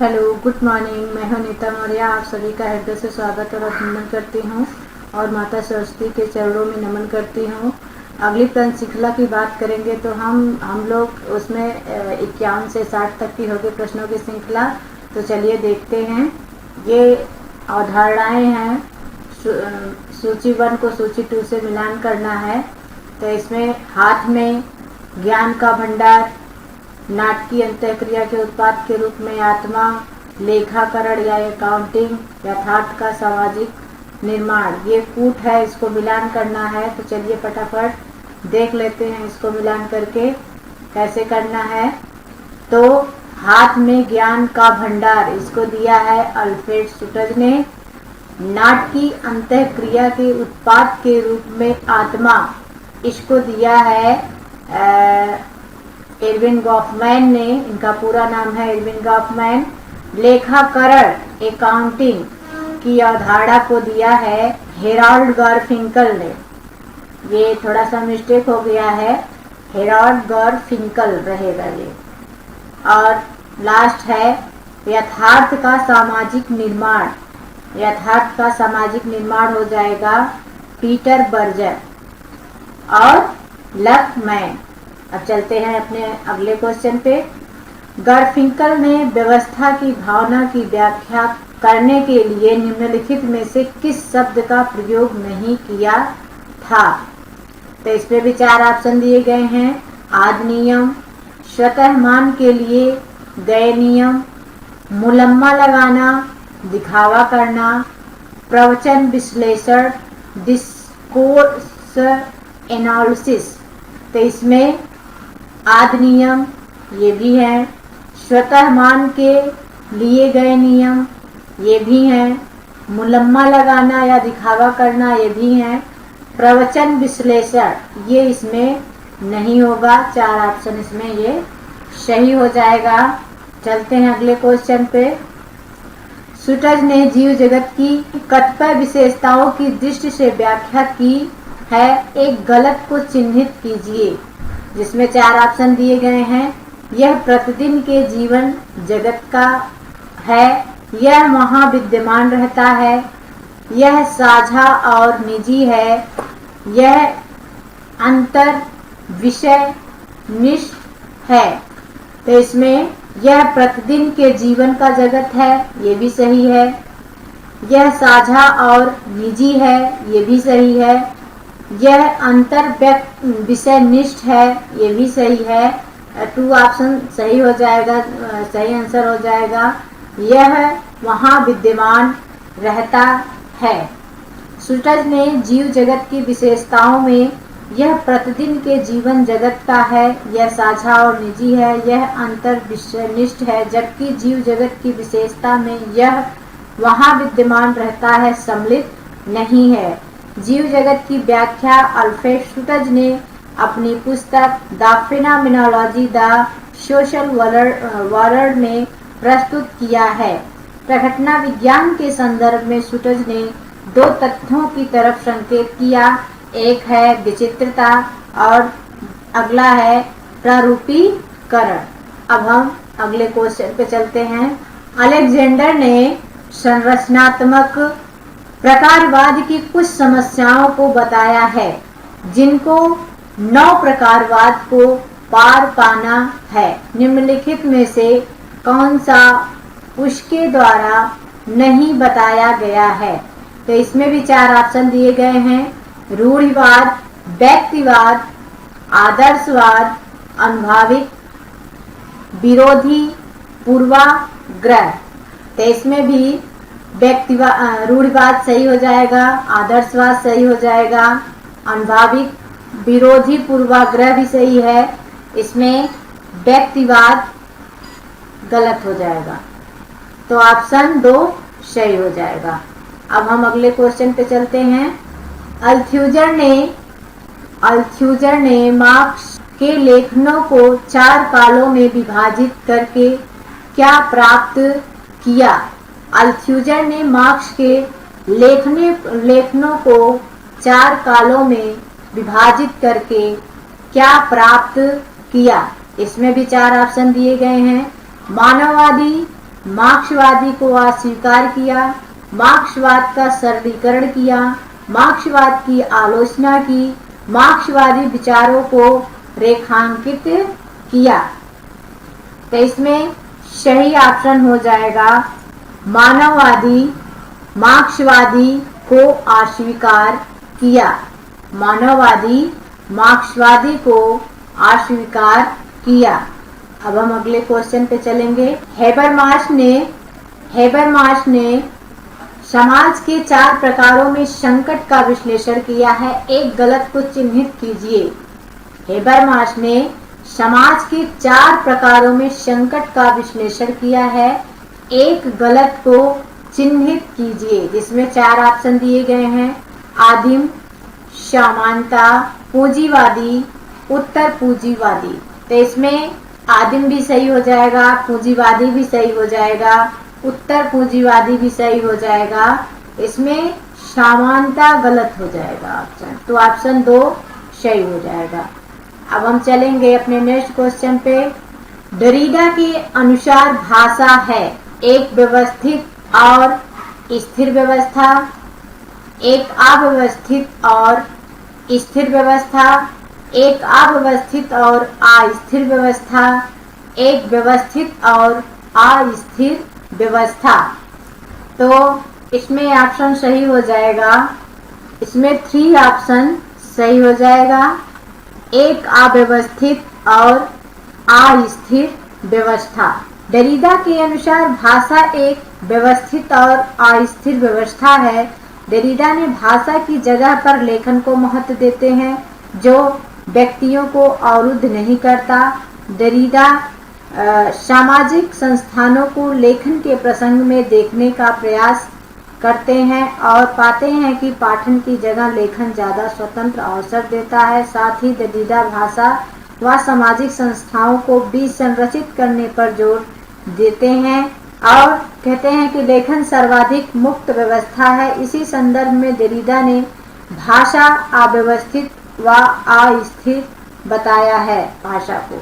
Hello, good morning. मैं हूं नीता मौर्य। आप सभी का हृदय से स्वागत और अभिनंदन करती हूं और माता सरस्वती के चरणों में नमन करती हूं। अगली प्रश्न श्रृंखला की बात करेंगे तो हम लोग उसमें 51 से 60 तक की होगी प्रश्नों की श्रृंखला। तो चलिए देखते हैं। ये अवधारणाएं हैं। सूची 1 को सूची 2 से मिलान करना है। तो इसमें हाथ में ज्ञान का भंडार, नाटकीय अंतःक्रिया के उत्पाद के रूप में आत्मा, लेखाकरण या अकाउंटिंग, यथार्थ का सामाजिक निर्माण, ये कूट है, इसको मिलान करना है। तो चलिए फटाफट देख लेते हैं इसको मिलान करके कैसे करना है। तो हाथ में ज्ञान का भंडार, इसको दिया है अल्फ्रेड सुटज ने। नाटकीय अंतःक्रिया के उत्पाद के रूप में आत्मा, इसको दिया है एर्विन गॉफमैन ने। इनका पूरा नाम है एर्विन गॉफमैन। लेखाकरण, अकाउंटिंग की अवधारणा को दिया है हेराल्ड गारफिंकल ने। ये थोड़ा सा मिस्टेक हो गया है, हेराल्ड गारफिंकल रहेगा ये। और लास्ट है यथार्थ का सामाजिक निर्माण। यथार्थ का सामाजिक निर्माण हो जाएगा पीटर बर्जर और लकमैन। अब चलते हैं अपने अगले क्वेश्चन पे। गारफिंकल ने व्यवस्था की भावना की व्याख्या करने के लिए निम्नलिखित में से किस शब्द का प्रयोग नहीं किया था? तो इसमें भी 4 ऑप्शन दिए गए हैं। आद नियम, स्वतः मान के लिए गए नियम, मुलम्मा लगाना, दिखावा करना, प्रवचन विश्लेषण, डिस्कोर्स एनालिसिस। तो इसमें आद नियम ये भी है, स्वतः मान के लिए गए नियम ये भी हैं, मुलम्मा लगाना या दिखावा करना ये भी हैं, प्रवचन विश्लेषण ये इसमें नहीं होगा। 4 ऑप्शन इसमें ये सही हो जाएगा। चलते हैं अगले क्वेश्चन पे। सुटज ने जीव जगत की कतिपय विशेषताओं की दृष्टि से व्याख्या की है। एक गलत को चिन्हित कीजिए। जिसमें 4 ऑप्शन दिए गए हैं। यह प्रतिदिन के जीवन जगत का है, यह वहाँ विद्यमान रहता है, यह साझा और निजी है, यह अंतर विषय निष्ठ है। तो इसमें यह प्रतिदिन के जीवन का जगत है, ये भी सही है। यह साझा और निजी है, ये भी सही है। यह अंतर विषय निष्ठ है, ये भी सही है। 2 ऑप्शन सही हो जाएगा, सही आंसर हो जाएगा। यह वहाँ विद्यमान रहता है। सुटज ने जीव जगत की विशेषताओं में यह प्रतिदिन के जीवन जगत का है, यह साझा और निजी है, यह अंतर विषय निष्ठ है, जबकि जीव जगत की विशेषता में यह वहाँ विद्यमान रहता है सम्मिलित नहीं है। जीव जगत की व्याख्या अल्फ्रेड सुटज ने अपनी पुस्तक the phenomenology the social world में प्रस्तुत किया है। प्रघटना विज्ञान के संदर्भ में सुटज ने 2 तथ्यों की तरफ संकेत किया। एक है विचित्रता और अगला है प्रारूपीकरण। अब हम अगले क्वेश्चन पे चलते हैं। अलेक्जेंडर ने संरचनात्मक प्रकारवाद की कुछ समस्याओं को बताया है, जिनको 9 प्रकारवाद को पार पाना है। निम्नलिखित में से कौन सा उसके द्वारा नहीं बताया गया है? तो इसमें भी 4 ऑप्शन दिए गए हैं। रूढ़िवाद, व्यक्तिवाद, आदर्शवाद, अनुभाविक, विरोधी, पूर्वाग्रह। तो इसमें भी रूढ़िवाद सही हो जाएगा, आदर्शवाद सही हो जाएगा, अनुभाविक, विरोधी, पूर्वाग्रह भी सही है। इसमें व्यक्तिवाद गलत हो जाएगा, तो ऑप्शन 2 सही हो जाएगा। अब हम अगले क्वेश्चन पे चलते हैं। अल्थ्यूजर ने मार्क्स के लेखनों को 4 कालों में विभाजित करके क्या प्राप्त किया? अल्थ्यूजर ने मार्क्स के लेखनों को 4 कालों में विभाजित करके क्या प्राप्त किया? इसमें भी 4 ऑप्शन दिए गए हैं। मानववादी, मार्क्सवादी को अस्वीकार किया, मार्क्सवाद का सरलीकरण किया, मार्क्सवाद की आलोचना की, मार्क्सवादी विचारों को रेखांकित किया। तो इसमें सही ऑप्शन हो जाएगा मानववादी, मार्क्सवादी को अस्वीकार किया। मानववादी मार्क्सवादी को अस्वीकार किया। अब हम अगले क्वेश्चन पे चलेंगे। हेबरमाश ने समाज के 4 प्रकारों में संकट का विश्लेषण किया है। एक गलत को चिन्हित कीजिए। हेबरमाश ने समाज के 4 प्रकारों में संकट का विश्लेषण किया है। एक गलत को चिन्हित कीजिए, जिसमें 4 ऑप्शन दिए गए हैं। आदिम, समानता, पूंजीवादी, उत्तर पूंजीवादी। तो इसमें आदिम भी सही हो जाएगा, पूंजीवादी भी सही हो जाएगा, उत्तर पूंजीवादी भी सही हो जाएगा। इसमें समानता गलत हो जाएगा ऑप्शन, तो ऑप्शन 2 सही हो जाएगा। अब हम चलेंगे अपने नेक्स्ट क्वेश्चन पे। दरीदा के अनुसार भाषा है एक व्यवस्थित और स्थिर व्यवस्था, एक अव्यवस्थित और स्थिर व्यवस्था, एक अव्यवस्थित और अस्थिर व्यवस्था, एक व्यवस्थित और अस्थिर व्यवस्था। तो इसमें ऑप्शन सही हो जाएगा, इसमें 3 ऑप्शन सही हो जाएगा। एक अव्यवस्थित और अस्थिर व्यवस्था। दरीदा के अनुसार भाषा एक व्यवस्थित और अस्थिर व्यवस्था है। दरीदा ने भाषा की जगह पर लेखन को महत्व देते हैं, जो व्यक्तियों को अवरुद्ध नहीं करता। दरीदा सामाजिक संस्थानों को लेखन के प्रसंग में देखने का प्रयास करते हैं और पाते हैं कि पाठन की जगह लेखन ज्यादा स्वतंत्र अवसर देता है। साथ ही दरीदा भाषा व सामाजिक संस्थाओं को बीच संरचित करने पर जोर देते हैं और कहते हैं कि लेखन सर्वाधिक मुक्त व्यवस्था है। इसी संदर्भ में दरीदा ने भाषा अव्यवस्थित व अस्थिर बताया है भाषा को।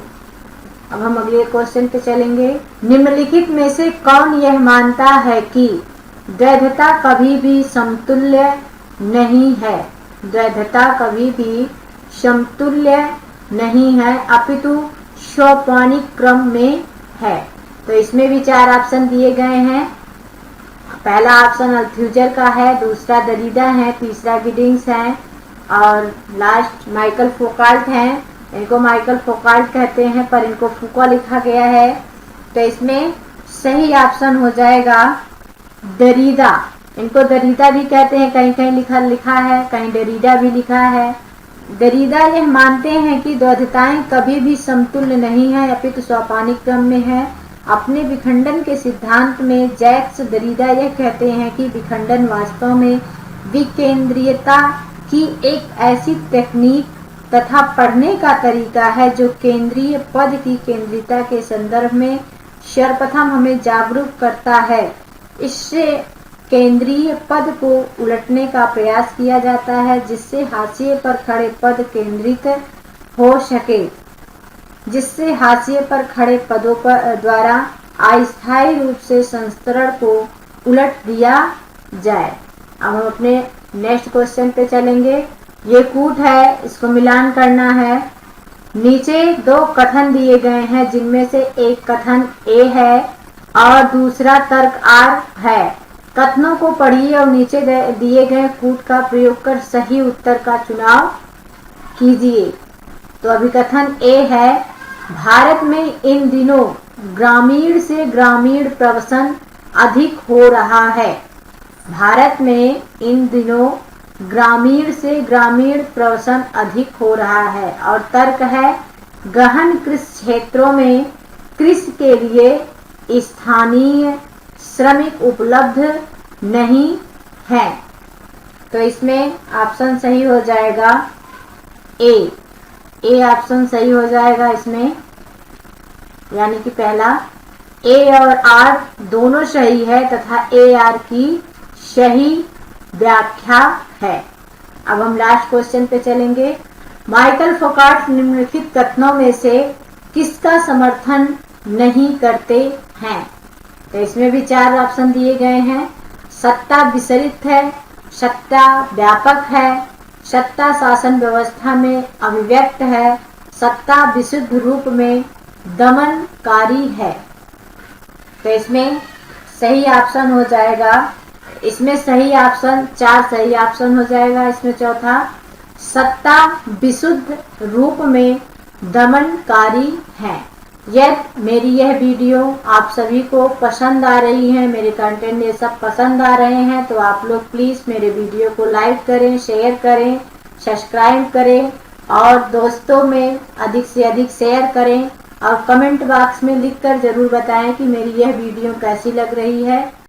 अब हम अगले क्वेश्चन पे चलेंगे। निम्नलिखित में से कौन यह मानता है कि द्वैधता कभी भी समतुल्य नहीं है? द्वैधता कभी भी समतुल्य नहीं है, अपितु सोपानिक क्रम में है। तो इसमें भी 4 ऑप्शन दिए गए हैं। पहला ऑप्शन अल्थुजर का है, दूसरा दरीदा है, तीसरा गिडिंग्स है और लास्ट माइकल फोकाल्ट हैं। इनको माइकल फोकाल्ट कहते हैं पर इनको फूको लिखा गया है। तो इसमें सही ऑप्शन हो जाएगा दरीदा। इनको दरीदा भी कहते हैं, कहीं कहीं लिखा है, कहीं दरीदा भी लिखा है। दरीदा यह मानते हैं कि द्वैधताएं कभी भी समतुल्य नहीं है, अपितु सोपानिक क्रम में है। अपने विखंडन के सिद्धांत में जैक्स दरीदा यह कहते हैं कि विखंडन वास्तव में विकेंद्रीयता की एक ऐसी तकनीक तथा पढ़ने का तरीका है जो केंद्रीय पद की केंद्रीयता के संदर्भ में सर्वप्रथम हमें जागरूक करता है। इससे केंद्रीय पद को उलटने का प्रयास किया जाता है, जिससे हाशिए पर खड़े पद केंद्रित हो सके, जिससे हाशिए पर खड़े पदों पर द्वारा अस्थायी रूप से संस्करण को उलट दिया जाए। अब हम अपने नेक्स्ट क्वेश्चन पे चलेंगे। ये कूट है, इसको मिलान करना है। नीचे 2 कथन दिए गए हैं, जिनमें से एक कथन ए है और दूसरा तर्क आर है। कथनों को पढ़िए और नीचे दिए गए कूट का प्रयोग कर सही उत्तर का चुनाव कीजिए। तो अभिकथन ए है, भारत में इन दिनों ग्रामीण से ग्रामीण प्रवसन अधिक हो रहा है। भारत में इन दिनों ग्रामीण से ग्रामीण प्रवसन अधिक हो रहा है। और तर्क है, गहन कृषि क्षेत्रों में कृषि के लिए स्थानीय श्रमिक उपलब्ध नहीं है। तो इसमें ऑप्शन सही हो जाएगा ए ऑप्शन सही हो जाएगा इसमें, यानी कि पहला ए और आर दोनों सही है तथा ए आर की सही व्याख्या है। अब हम लास्ट क्वेश्चन पे चलेंगे। माइकल फोकाल्ट निम्नलिखित कथनों में से किसका समर्थन नहीं करते हैं? तो इसमें भी 4 ऑप्शन दिए गए हैं। सत्ता विसरित है, सत्ता व्यापक है, सत्ता शासन व्यवस्था में अभिव्यक्त है, सत्ता विशुद्ध रूप में दमनकारी है। तो इसमें सही ऑप्शन हो जाएगा, इसमें सही ऑप्शन 4 सही ऑप्शन हो जाएगा। इसमें चौथा, सत्ता विशुद्ध रूप में दमनकारी है। यदि मेरी यह वीडियो आप सभी को पसंद आ रही है, मेरे कंटेंट ये सब पसंद आ रहे हैं, तो आप लोग प्लीज़ मेरे वीडियो को लाइक करें, शेयर करें, सब्सक्राइब करें और दोस्तों में अधिक से अधिक शेयर करें और कमेंट बॉक्स में लिखकर ज़रूर बताएं कि मेरी यह वीडियो कैसी लग रही है।